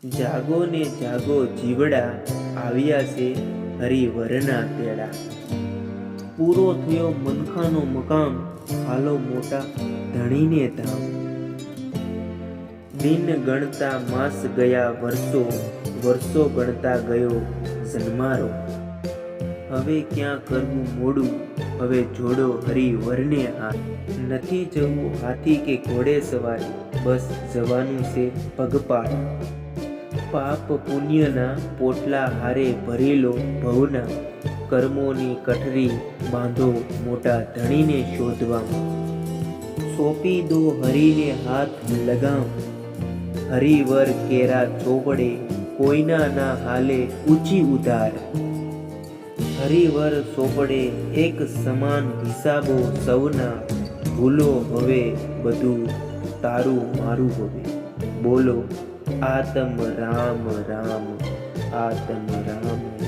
જાગો ને જાગો જીવડા, આવ્યા છે હરિવરના તેડા. પૂરો થયો મનખાનો મકામ, હાલો મોટા ધણીને ધામ. દિન ગણતા માસ ગયા વર્ષો, વર્ષો ગણતા ગયો જન્મારો. હવે ક્યાં કરવું મોડું, હવે જોડો હરિવરને હાથ. નથી જવું હાથી કે ઘોડે સવારી, બસ જવાનું છે પગપાળ. પાપ પુણ્યના પોટલા હારે ભરેલો ભવના, કર્મોની કઠરી બાંધો મોટા ધણીને શોધવામાં. સોંપી દો હરીને હાથ લગામ, હરિવર કેરા ચોપડે, કોઈના ના હાલે ઊંચી ઉધાર. હરિવર સોપડે એક સમાન હિસાબો સૌના, ભૂલો હવે બધું તારું મારું હવે. બોલો આતમ રામ રામ, આતમ રામ રામ.